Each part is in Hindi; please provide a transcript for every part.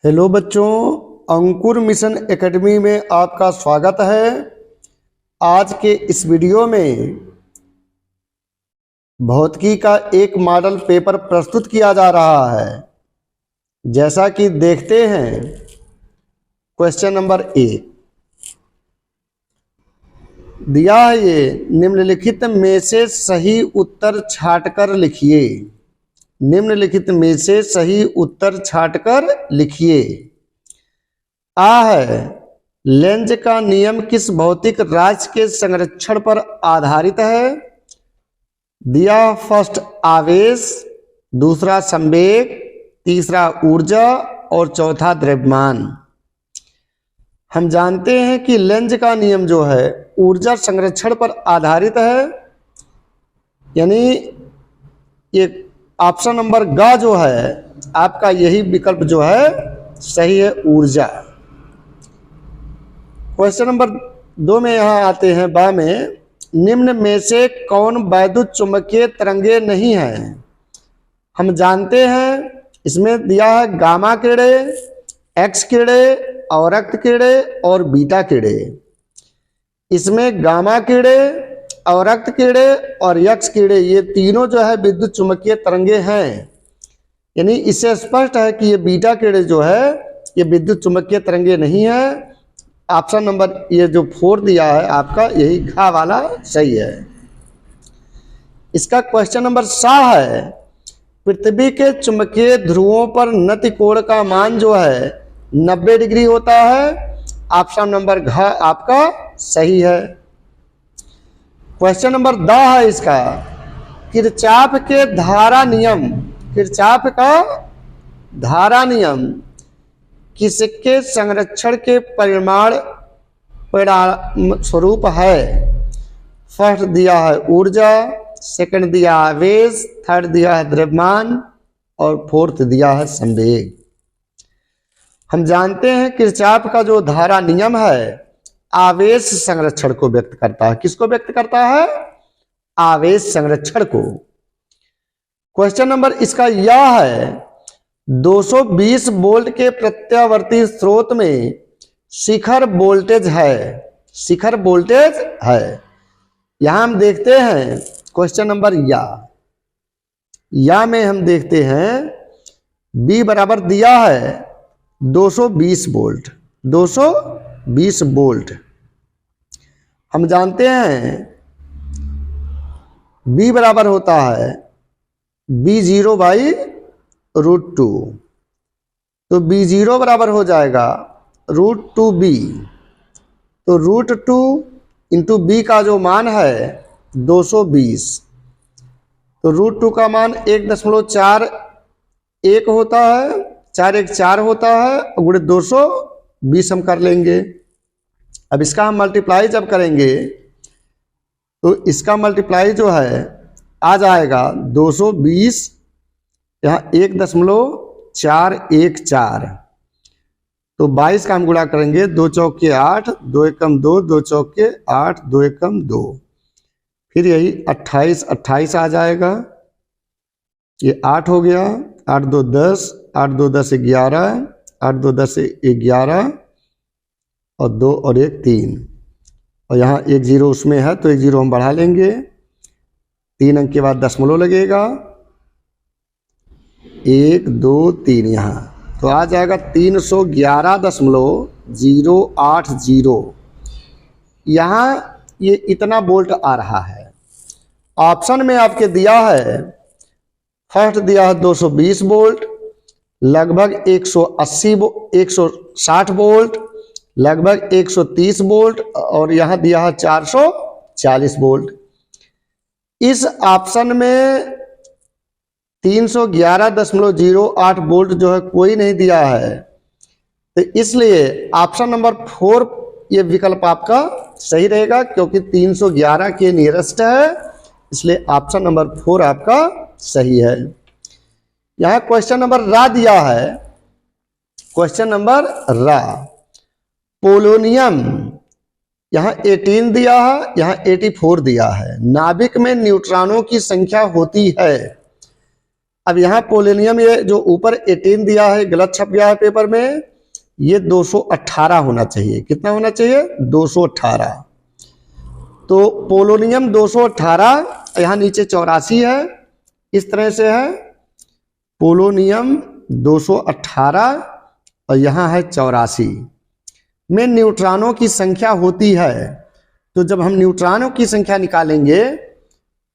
हेलो बच्चों, अंकुर मिशन एकेडमी में आपका स्वागत है। आज के इस वीडियो में भौतिकी का एक मॉडल पेपर प्रस्तुत किया जा रहा है। जैसा कि देखते हैं, क्वेश्चन नंबर 1 दिया है। ये निम्नलिखित में से सही उत्तर छांटकर लिखिए। निम्नलिखित में से सही उत्तर छांटकर लिखिए। आ है, लेंज का नियम किस भौतिक राज्य के संरक्षण पर आधारित है? दिया फर्स्ट आवेश, दूसरा संवेग, तीसरा ऊर्जा और चौथा द्रव्यमान। हम जानते हैं कि लेंज का नियम जो है ऊर्जा संरक्षण पर आधारित है, यानी ये ऑप्शन नंबर ग जो है आपका यही विकल्प जो है सही है, ऊर्जा। क्वेश्चन नंबर 2 में यहां आते हैं, बा में निम्न में से कौन वैद्युत चुंबकीय तरंगे नहीं है? हम जानते हैं इसमें दिया है गामा किरणें, एक्स किरणें, अवरक्त किरणें और बीटा किरणें। इसमें गामा किरणें, अवरक्त किरणें और यक्स किरणें ये तीनों जो है विद्युत चुंबकीय तरंगे हैं। यानी इससे स्पष्ट है कि ये बीटा किरणें जो है ये विद्युत चुंबकीय तरंगे नहीं है। ऑप्शन नंबर ये जो 4 दिया है आपका यही घा वाला सही है। इसका क्वेश्चन नंबर 7 है, पृथ्वी के चुंबकीय ध्रुवों पर नति कोण का मान जो है 90 डिग्री होता है। ऑप्शन नंबर घ आपका सही है। क्वेश्चन नंबर 10 है इसका, किरचॉफ के धारा नियम, किरचॉफ का धारा नियम किसके संरक्षण के परिमाण स्वरूप है? फर्स्ट दिया है ऊर्जा, सेकंड दिया है आवेश, थर्ड दिया है द्रव्यमान और फोर्थ दिया है संवेग। हम जानते हैं किरचॉफ का जो धारा नियम है आवेश संरक्षण को व्यक्त करता है। किसको व्यक्त करता है? आवेश संरक्षण को। क्वेश्चन नंबर इसका यह है, 220 वोल्ट के प्रत्यावर्ती स्रोत में शिखर वोल्टेज है। शिखर वोल्टेज है। यहां हम देखते हैं क्वेश्चन नंबर या में हम देखते हैं बी बराबर दिया है 220 वोल्ट। 220 वोल्ट हम जानते हैं बी बराबर होता है B0 बाई √2। तो B0 बराबर हो जाएगा √2B। तो √2 इंटू बी का जो मान है 220, तो √2 का मान 1.41 होता है, 4 1 4 होता है, गुणे 220 हम कर लेंगे। अब इसका हम मल्टीप्लाई जब करेंगे तो इसका मल्टीप्लाई जो है आ जाएगा 220, यहाँ 1.414, तो 22 का हम गुणा करेंगे, 2 चौके 8, 2 एकम 2, 2 चौके 8, 2 एकम 2, फिर यही 28 28 आ जाएगा। ये 8 हो गया, 8 2 10, 8 2 10 11, 8 2 10 11 और 2 और 1 3, और यहाँ 1 0 उसमें है तो 1 0 हम बढ़ा लेंगे। 3 अंक के बाद दशमलव लगेगा, 1 2 3, यहाँ तो आ जाएगा 311.080। यहाँ ये इतना वोल्ट आ रहा है। ऑप्शन में आपके दिया है, फर्स्ट दिया है 220 वोल्ट, लगभग 160 वोल्ट, लगभग 130 वोल्ट और यहाँ दिया है 440 वोल्ट। इस ऑप्शन में 311.08 वोल्ट जो है कोई नहीं दिया है, तो इसलिए ऑप्शन नंबर 4 ये विकल्प आपका सही रहेगा, क्योंकि 311 के नियरेस्ट है, इसलिए ऑप्शन नंबर 4 आपका सही है। यहां क्वेश्चन नंबर रा दिया है। क्वेश्चन नंबर रा, पोलोनियम यहाँ 18 दिया है, यहाँ 84 दिया है। नाभिक में न्यूट्रॉनों की संख्या होती है अब यहाँ पोलोनियम, ये जो ऊपर 18 दिया है गलत छप गया है पेपर में, ये 218 होना चाहिए। कितना होना चाहिए? 218। तो पोलोनियम 218, यहाँ नीचे 84 है, इस तरह से है पोलोनियम 218 और यहाँ है 84 में न्यूट्रॉनों की संख्या होती है। तो जब हम न्यूट्रॉनों की संख्या निकालेंगे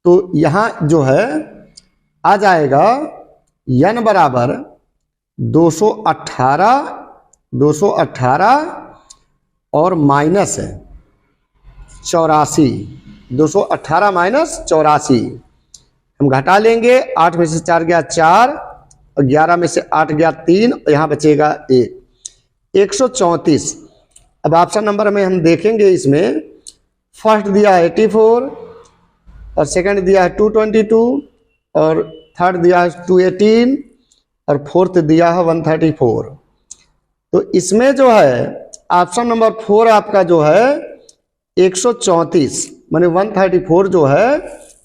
तो यहाँ जो है आ जाएगा n बराबर 218 और माइनस 84, 218 माइनस 84 हम घटा लेंगे। 8 में से 4 गया 4 और 11 में से 8 गया 3 और यहाँ बचेगा 1, 134। अब ऑप्शन नंबर में हम देखेंगे, इसमें फर्स्ट दिया है 84 और सेकंड दिया है 222 और थर्ड दिया है 218 और फोर्थ दिया है 134। तो इसमें जो है ऑप्शन नंबर 4 आपका जो है 134 माने 134 जो है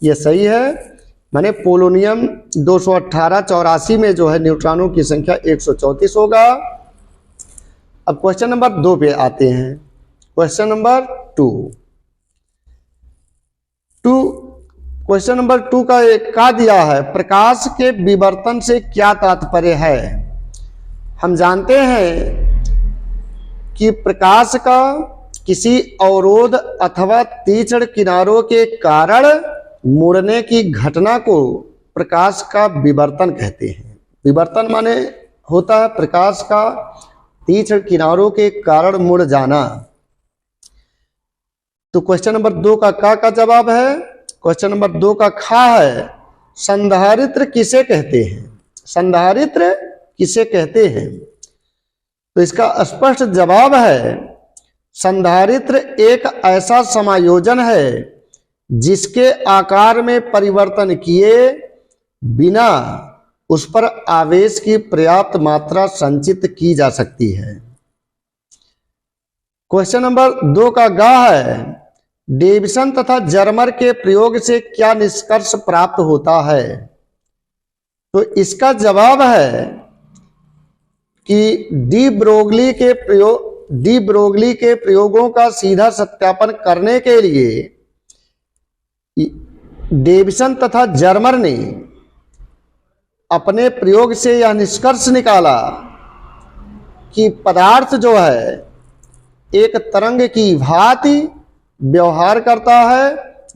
ये सही है। माने पोलोनियम 218 84 में जो है न्यूट्रॉनों की संख्या 134 होगा। अब क्वेश्चन नंबर 2 पे आते हैं। क्वेश्चन नंबर 2 क्वेश्चन नंबर 2 का दिया है प्रकाश के विवर्तन से क्या तात्पर्य है। हम जानते हैं कि प्रकाश का किसी अवरोध अथवा तीक्ष्ण किनारों के कारण मुड़ने की घटना को प्रकाश का विवर्तन कहते हैं। विवर्तन माने होता है प्रकाश का तीक्ष्ण किनारों के कारण मुड़ जाना। तो क्वेश्चन नंबर 2 का जवाब है। क्वेश्चन नंबर 2 का खा है संधारित्र किसे कहते हैं। संधारित्र किसे कहते हैं? तो इसका स्पष्ट जवाब है संधारित्र एक ऐसा समायोजन है जिसके आकार में परिवर्तन किए बिना उस पर आवेश की पर्याप्त मात्रा संचित की जा सकती है। क्वेश्चन नंबर 2 का गा है डेविसन तथा जर्मर के प्रयोग से क्या निष्कर्ष प्राप्त होता है। तो इसका जवाब है कि डी ब्रोगली के प्रयोगों का सीधा सत्यापन करने के लिए डेविसन तथा जर्मर ने अपने प्रयोग से यह निष्कर्ष निकाला कि पदार्थ जो है एक तरंग की भांति व्यवहार करता है।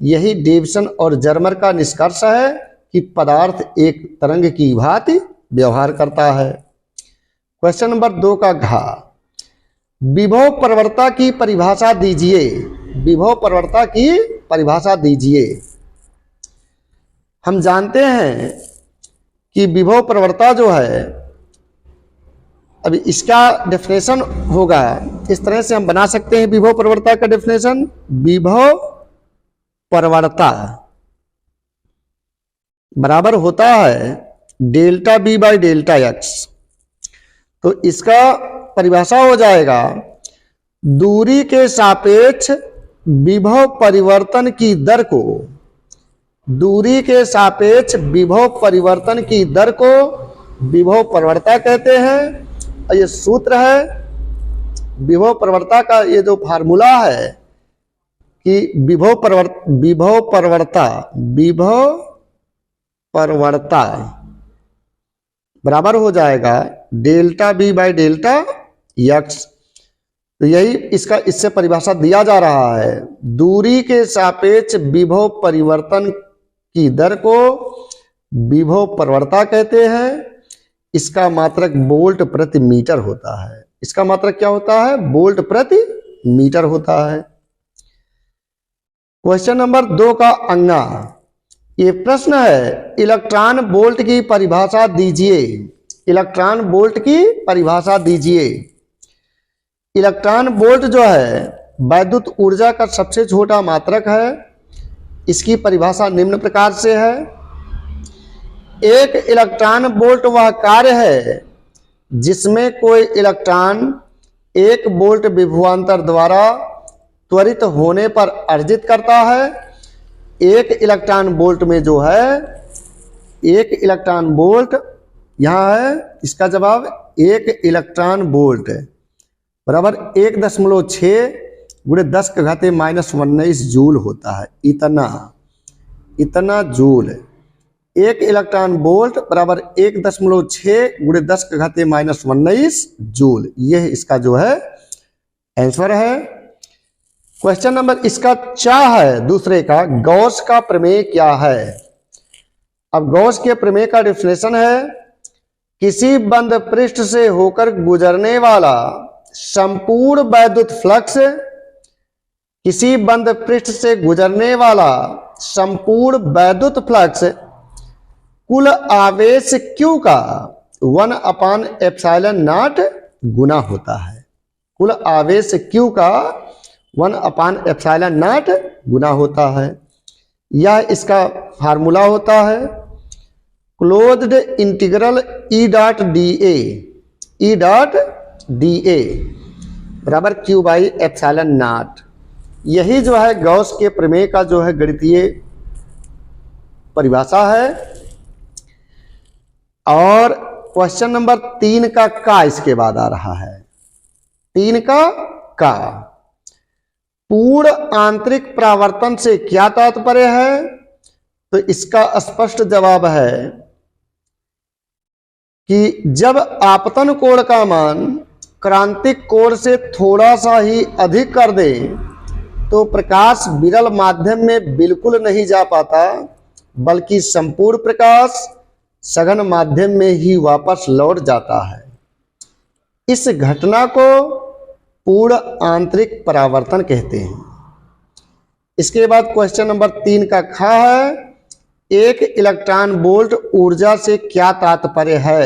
यही डेविसन और जर्मर का निष्कर्ष है कि पदार्थ एक तरंग की भांति व्यवहार करता है। क्वेश्चन नंबर 2 का घा विभव प्रवणता की परिभाषा दीजिए। विभव प्रवणता की परिभाषा दीजिए। हम जानते हैं कि विभव प्रवणता जो है, अभी इसका डेफिनेशन होगा इस तरह से हम बना सकते हैं। विभव प्रवणता का डेफिनेशन, विभव प्रवणता बराबर होता है delta B by delta X. तो इसका परिभाषा हो जाएगा दूरी के सापेक्ष विभव परिवर्तन की दर को, दूरी के सापेक्ष विभव परिवर्तन की दर को विभव प्रवणता कहते हैं। और ये सूत्र है विभव प्रवणता का, ये जो फार्मूला है कि विभव प्रवणता बराबर हो जाएगा delta B by delta X. तो यही इसका इससे परिभाषा दिया जा रहा है। दूरी के सापेक्ष विभव परिवर्तन की दर को विभव प्रवणता कहते हैं। इसका मात्रक वोल्ट प्रति मीटर होता है। इसका मात्रक क्या होता है? वोल्ट प्रति मीटर होता है। क्वेश्चन नंबर 2 का अंगा, ये प्रश्न है इलेक्ट्रॉन वोल्ट की परिभाषा दीजिए। इलेक्ट्रॉन वोल्ट की परिभाषा दीजिए। इलेक्ट्रॉन वोल्ट जो है वैद्युत ऊर्जा का सबसे छोटा मात्रक है। इसकी परिभाषा निम्न प्रकार से है। एक इलेक्ट्रॉन वोल्ट वह कार्य है जिसमें कोई इलेक्ट्रॉन 1 वोल्ट विभवांतर द्वारा त्वरित होने पर अर्जित करता है। एक इलेक्ट्रॉन वोल्ट में जो है एक इलेक्ट्रॉन वोल्ट, यहाँ है इसका जवाब, एक इलेक्ट्रॉन वोल्ट बराबर 1.6 गुणे 10 के घाते -19 जूल होता है। इतना जूल। एक इलेक्ट्रॉन वोल्ट बराबर 1.6 गुणे 10 के घाते -19 जूल। यह इसका जो है आंसर है। क्वेश्चन नंबर इसका 4 है दूसरे का, गॉस का प्रमेय क्या है। अब गॉस के प्रमेय का डेफिनेशन है, किसी बंद पृष्ठ से होकर गुजरने वाला संपूर्ण वैद्युत फ्लक्स, किसी बंद पृष्ठ से गुजरने वाला संपूर्ण वैद्युत फ्लक्स कुल आवेश Q का 1/ε0 गुना होता है। कुल आवेश Q का 1/ε0 गुना होता है। यह इसका फार्मूला होता है, closed integral E dot dA बराबर Q/ε0। यही जो है गॉस के प्रमेय का जो है गणितीय परिभाषा है। और क्वेश्चन नंबर 3 का इसके बाद आ रहा है। 3 का पूर्ण आंतरिक परावर्तन से क्या तात्पर्य है। तो इसका स्पष्ट जवाब है कि जब आपतन कोण का मान क्रांतिक कोण से थोड़ा सा ही अधिक कर दे तो प्रकाश विरल माध्यम में बिल्कुल नहीं जा पाता, बल्कि संपूर्ण प्रकाश सघन माध्यम में ही वापस लौट जाता है। इस घटना को पूर्ण आंतरिक परावर्तन कहते हैं। इसके बाद क्वेश्चन नंबर 3 का खा है, एक इलेक्ट्रॉन वोल्ट ऊर्जा से क्या तात्पर्य है।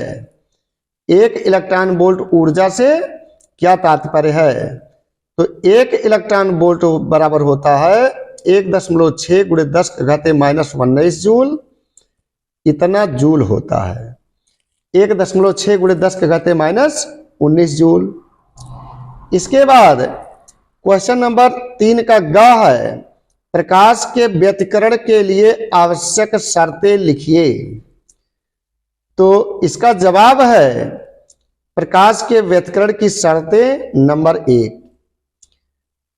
एक इलेक्ट्रॉन वोल्ट ऊर्जा से क्या तात्पर्य है। तो एक इलेक्ट्रॉन वोल्ट बराबर होता है 1.6 गुणे 10 के घाते -19 जूल। इतना जूल होता है 1.6 गुणे 10 के घाते -19 जूल। इसके बाद क्वेश्चन नंबर 3 का ग है, प्रकाश के व्यतिकरण के लिए आवश्यक शर्तें लिखिए। तो इसका जवाब है, प्रकाश के व्यतिकरण की शर्तें नंबर 1,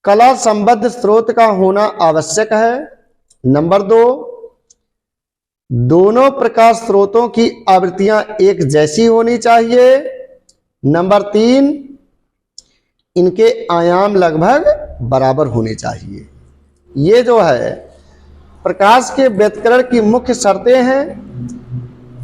कला संबद्ध स्रोत का होना आवश्यक है। नंबर 2, दोनों प्रकाश स्रोतों की आवृत्तियां एक जैसी होनी चाहिए। नंबर 3, इनके आयाम लगभग बराबर होने चाहिए। ये जो है प्रकाश के व्यतिकरण की मुख्य शर्तें हैं।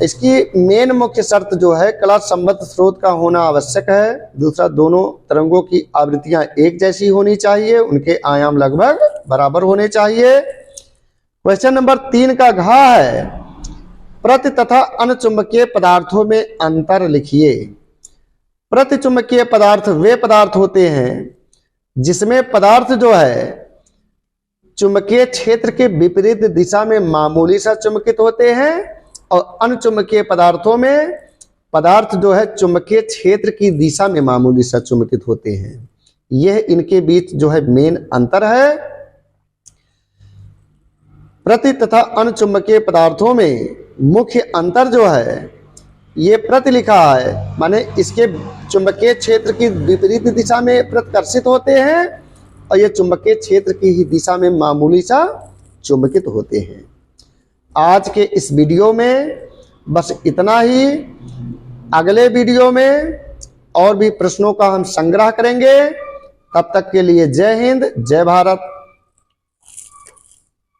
इसकी मेन मुख्य शर्त जो है, कला संबद्ध स्रोत का होना आवश्यक है। दूसरा, दोनों तरंगों की आवृत्तियां एक जैसी होनी चाहिए, उनके आयाम लगभग बराबर होने चाहिए। क्वेश्चन नंबर 3 का घा है, प्रति तथा अनचुंबकीय पदार्थों में अंतर लिखिए। प्रतिचुंबकीय पदार्थ वे पदार्थ होते हैं जिसमें पदार्थ जो है चुंबकीय क्षेत्र के विपरीत दिशा में मामूली सा चुंबकित होते हैं, और अनचुंबकीय पदार्थों में पदार्थ जो है चुंबकीय क्षेत्र की दिशा में मामूली सा चुंबकित होते हैं। यह इनके बीच जो है मेन अंतर है। प्रति तथा अनचुंबकीय पदार्थों में मुख्य अंतर जो है, ये प्रति लिखा है, माने इसके चुंबकीय क्षेत्र की विपरीत दिशा में प्रतिकर्षित होते हैं, और ये चुंबकीय क्षेत्र की ही दिशा में मामूली सा चुंबकित होते हैं। आज के इस वीडियो में बस इतना ही। अगले वीडियो में और भी प्रश्नों का हम संग्रह करेंगे। तब तक के लिए जय हिंद, जय भारत।